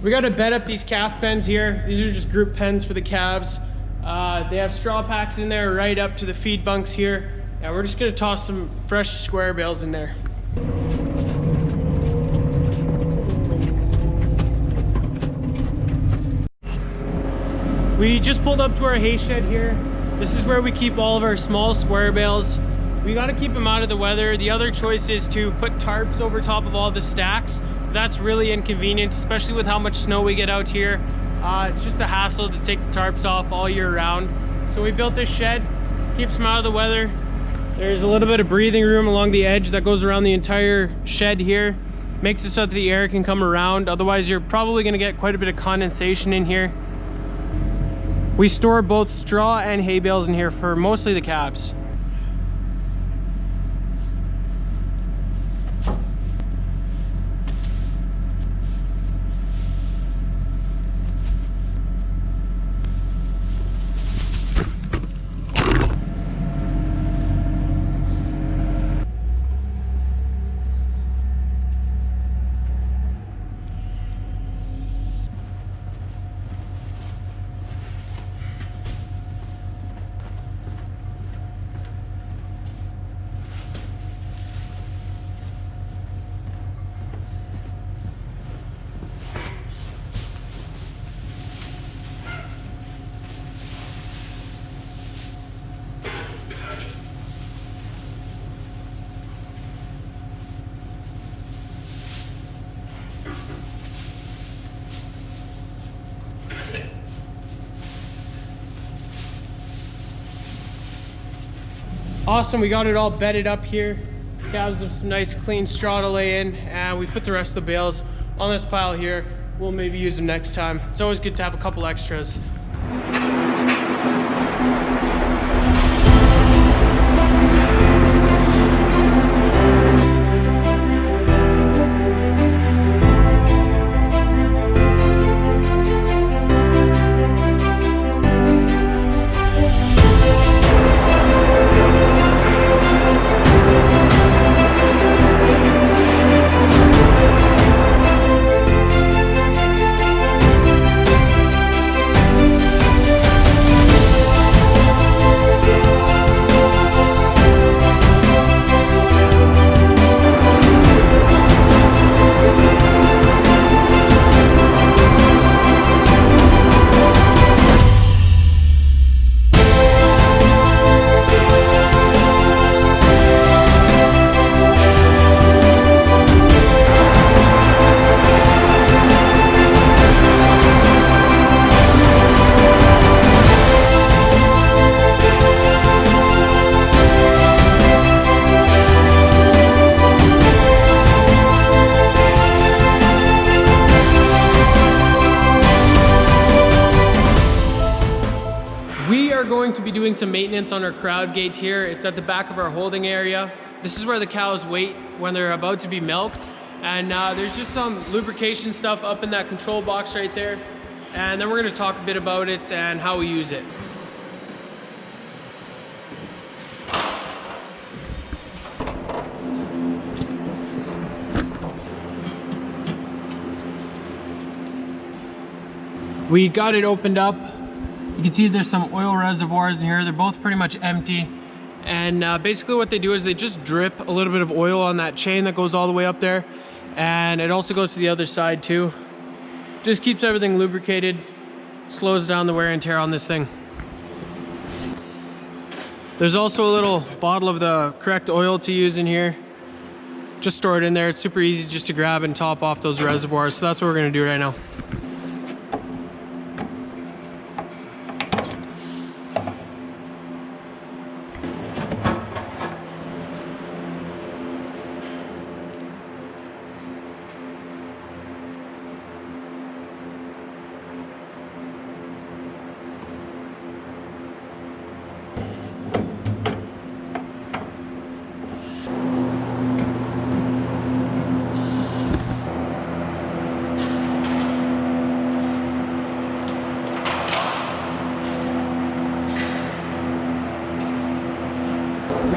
We got to bed up these calf pens here. These are just group pens for the calves. They have straw packs in there right up to the feed bunks here. And we're just gonna toss some fresh square bales in there. We just pulled up to our hay shed here. This is where we keep all of our small square bales. We gotta keep them out of the weather. The other choice is to put tarps over top of all the stacks. That's really inconvenient, especially with how much snow we get out here. It's just a hassle to take the tarps off all year round. So we built this shed, keeps them out of the weather. There's a little bit of breathing room along the edge that goes around the entire shed here. Makes it so that the air can come around. Otherwise, you're probably gonna get quite a bit of condensation in here. We store both straw and hay bales in here for mostly the calves. Awesome, we got it all bedded up here. Calves have some nice clean straw to lay in, and we put the rest of the bales on this pile here. We'll maybe use them next time. It's always good to have a couple extras. Going to be doing some maintenance on our crowd gate here. It's at the back of our holding area. This is where the cows wait when they're about to be milked. And there's just some lubrication stuff up in that control box right there. And then we're gonna talk a bit about it and how we use it. We got it opened up. You can see there's some oil reservoirs in here. They're both pretty much empty. And basically what they do is they just drip a little bit of oil on that chain that goes all the way up there. And it also goes to the other side too. Just keeps everything lubricated, slows down the wear and tear on this thing. There's also a little bottle of the correct oil to use in here. Just store it in there. It's super easy just to grab and top off those reservoirs. So that's what we're gonna do right now.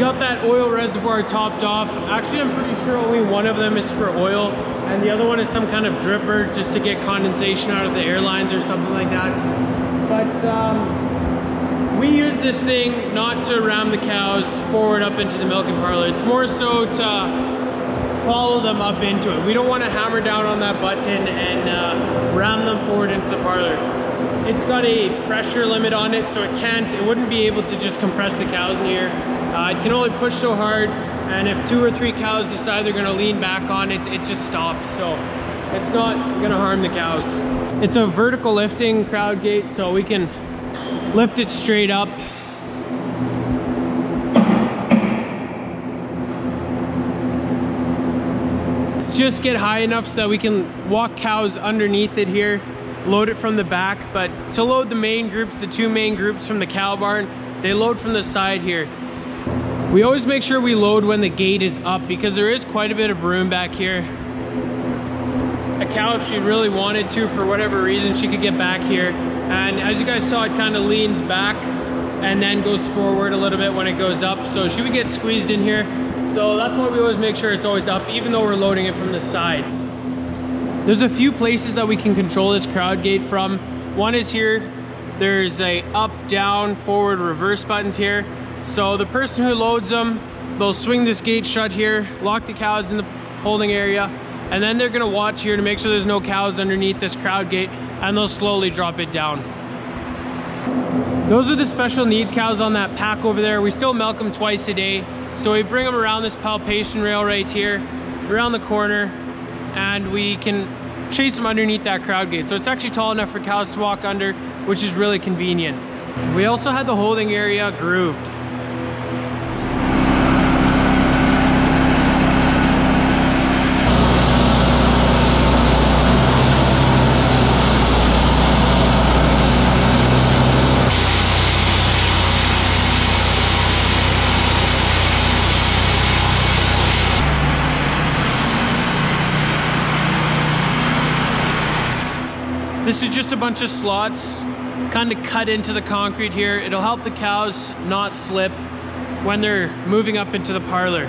got that oil reservoir topped off. Actually, I'm pretty sure only one of them is for oil, and the other one is some kind of dripper just to get condensation out of the airlines or something like that. But we use this thing not to ram the cows forward up into the milking parlor. It's more so to follow them up into it. We don't want to hammer down on that button and ram them forward into the parlor. It's got a pressure limit on it, so it wouldn't be able to just compress the cows in here. It can only push so hard, and if 2 or 3 cows decide they're going to lean back on it, it just stops. So it's not going to harm the cows. It's a vertical lifting crowd gate, so we can lift it straight up. Just get high enough so that we can walk cows underneath it here, load it from the back. But to load the main groups, the 2 main groups from the cow barn, they load from the side here. We always make sure we load when the gate is up because there is quite a bit of room back here. A cow, if she really wanted to, for whatever reason, she could get back here. And as you guys saw, it kind of leans back and then goes forward a little bit when it goes up. So she would get squeezed in here. So that's why we always make sure it's always up, even though we're loading it from the side. There's a few places that we can control this crowd gate from. One is here. There's a up, down, forward, reverse buttons here. So the person who loads them, they'll swing this gate shut here, lock the cows in the holding area, and then they're gonna watch here to make sure there's no cows underneath this crowd gate, and they'll slowly drop it down. Those are the special needs cows on that pack over there. We still milk them twice a day. So we bring them around this palpation rail right here, around the corner, and we can chase them underneath that crowd gate. So it's actually tall enough for cows to walk under, which is really convenient. We also had the holding area grooved. This is just a bunch of slots kind of cut into the concrete here. It'll help the cows not slip when they're moving up into the parlor.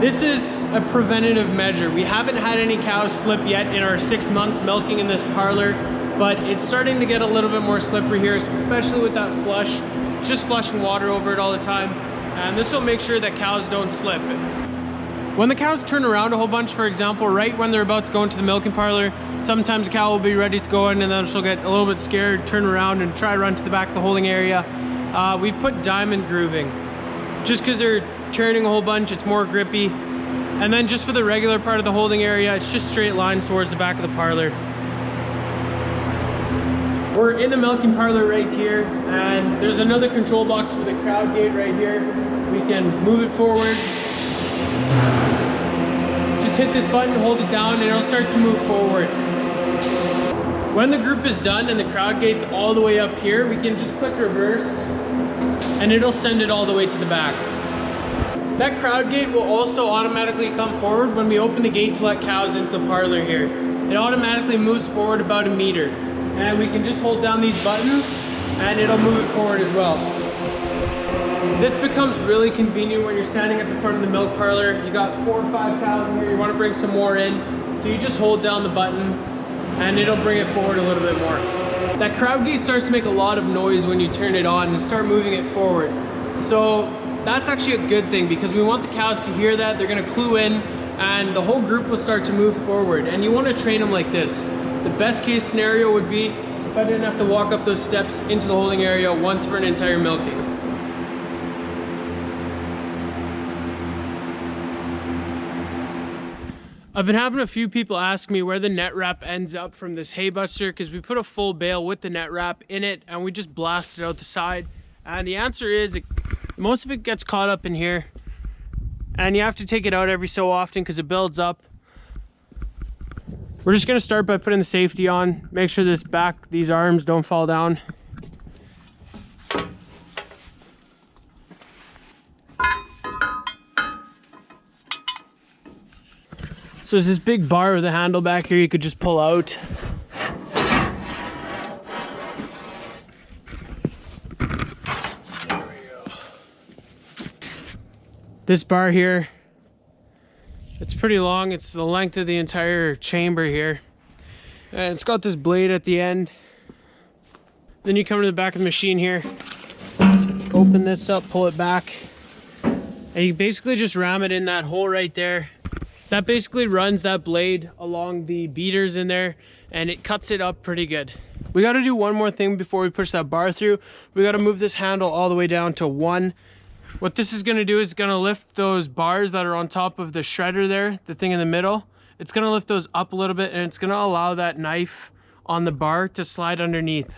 This is a preventative measure. We haven't had any cows slip yet in our 6 months milking in this parlor, but it's starting to get a little bit more slippery here, especially with that flush, just flushing water over it all the time. And this will make sure that cows don't slip. When the cows turn around a whole bunch, for example, right when they're about to go into the milking parlor, sometimes a cow will be ready to go in and then she'll get a little bit scared, turn around and try to run to the back of the holding area. We put diamond grooving. Just because they're turning a whole bunch, it's more grippy. And then just for the regular part of the holding area, it's just straight lines towards the back of the parlor. We're in the milking parlor right here, and there's another control box for the crowd gate right here. We can move it forward. Just hit this button, hold it down, and it'll start to move forward. When the group is done and the crowd gate's all the way up here, we can just click reverse and it'll send it all the way to the back. That crowd gate will also automatically come forward when we open the gate to let cows into the parlor here. It automatically moves forward about 1 meter. And we can just hold down these buttons and it'll move it forward as well. This becomes really convenient when you're standing at the front of the milk parlor. You got 4 or 5 cows in here, you want to bring some more in. So you just hold down the button and it'll bring it forward a little bit more. That crowd gate starts to make a lot of noise when you turn it on and start moving it forward. So that's actually a good thing because we want the cows to hear that. They're gonna clue in and the whole group will start to move forward. And you want to train them like this. The best case scenario would be if I didn't have to walk up those steps into the holding area once for an entire milking. I've been having a few people ask me where the net wrap ends up from this hay buster because we put a full bale with the net wrap in it and we just blast it out the side. And the answer is most of it gets caught up in here and you have to take it out every so often because it builds up. We're just gonna start by putting the safety on, make sure these arms don't fall down. So there's this big bar with a handle back here you could just pull out. This bar here, it's pretty long. It's the length of the entire chamber here. And it's got this blade at the end. Then you come to the back of the machine here, open this up, pull it back, and you basically just ram it in that hole right there. That basically runs that blade along the beaters in there, and it cuts it up pretty good. We got to do one more thing before we push that bar through. We got to move this handle all the way down to 1. What this is going to do is going to lift those bars that are on top of the shredder there, the thing in the middle. It's going to lift those up a little bit, and it's going to allow that knife on the bar to slide underneath.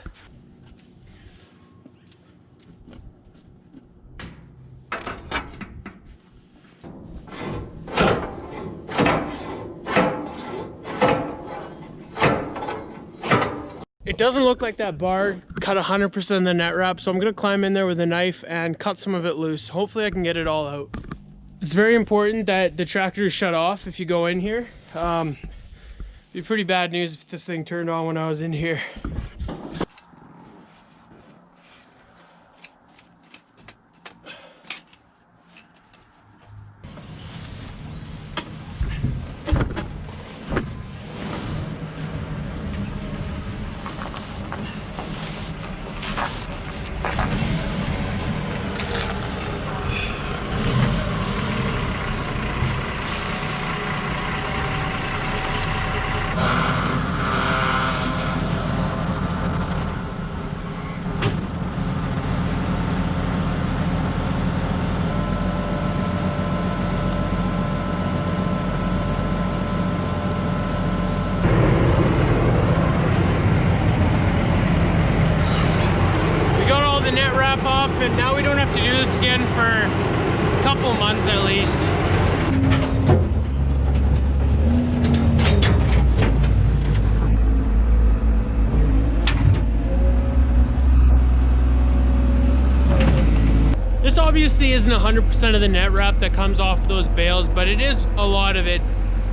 It doesn't look like that bar cut 100% of the net wrap, so I'm gonna climb in there with a knife and cut some of it loose. Hopefully I can get it all out. It's very important that the tractor is shut off if you go in here. It'd be pretty bad news if this thing turned on when I was in here. Off, and now we don't have to do this again for a couple months at least. This obviously isn't 100% of the net wrap that comes off of those bales, but it is a lot of it,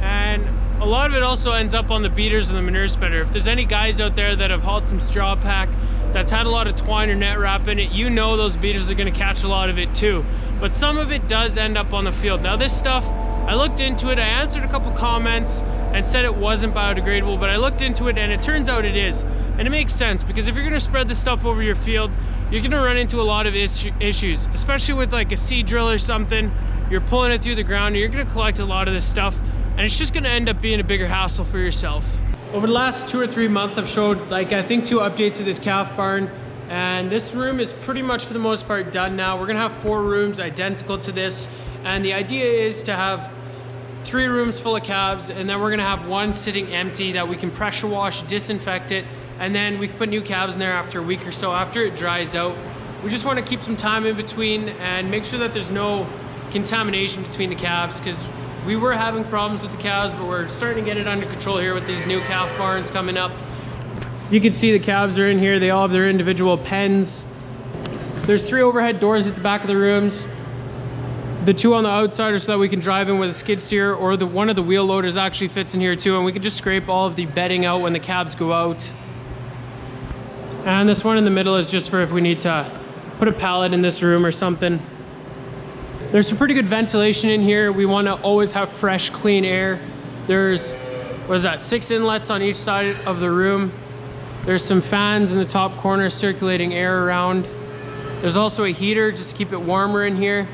and a lot of it also ends up on the beaters and the manure spreader. If there's any guys out there that have hauled some straw pack that's had a lot of twine or net wrap in it, you know those beaters are going to catch a lot of it too. But some of it does end up on the field. Now this stuff, I looked into it, I answered a couple comments and said it wasn't biodegradable, but I looked into it and it turns out it is. And it makes sense, because if you're going to spread this stuff over your field, you're going to run into a lot of issues, especially with like a seed drill or something. You're pulling it through the ground, and you're going to collect a lot of this stuff, and it's just going to end up being a bigger hassle for yourself. Over the last 2 or 3 months, I've showed, like, I think 2 updates to this calf barn, and this room is pretty much for the most part done now. We're gonna have 4 rooms identical to this, and the idea is to have 3 rooms full of calves, and then we're gonna have 1 sitting empty that we can pressure wash, disinfect it, and then we can put new calves in there after a week or so after it dries out. We just want to keep some time in between and make sure that there's no contamination between the calves, because we were having problems with the calves, but we're starting to get it under control here with these new calf barns coming up. You can see the calves are in here. They all have their individual pens. There's 3 overhead doors at the back of the rooms. The 2 on the outside are so that we can drive in with a skid steer, or one of the wheel loaders actually fits in here too, and we can just scrape all of the bedding out when the calves go out. And this one in the middle is just for if we need to put a pallet in this room or something. There's some pretty good ventilation in here. We want to always have fresh, clean air. There's, what is that, 6 inlets on each side of the room. There's some fans in the top corner circulating air around. There's also a heater just to keep it warmer in here.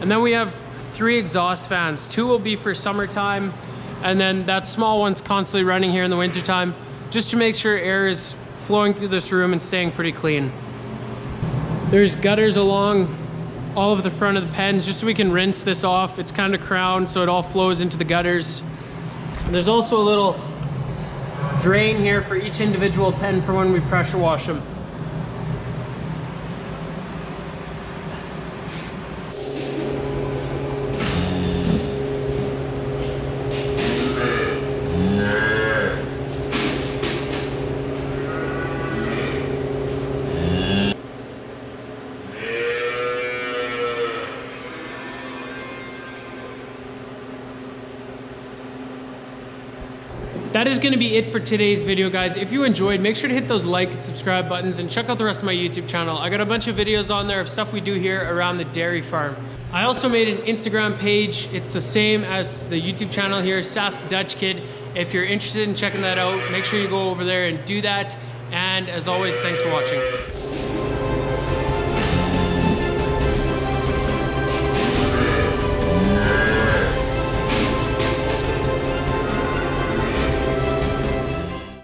And then we have 3 exhaust fans. 2 will be for summertime, and then that small one's constantly running here in the wintertime, just to make sure air is flowing through this room and staying pretty clean. There's gutters along all of the front of the pens just so we can rinse this off. It's kind of crowned so it all flows into the gutters. And there's also a little drain here for each individual pen for when we pressure wash them. That is going to be it for today's video, guys. If you enjoyed, make sure to hit those like and subscribe buttons and check out the rest of my YouTube channel. I got a bunch of videos on there of stuff we do here around the dairy farm. I also made an Instagram page. It's the same as the YouTube channel here, Sask Dutch Kid. If you're interested in checking that out, make sure you go over there and do that. And as always, thanks for watching.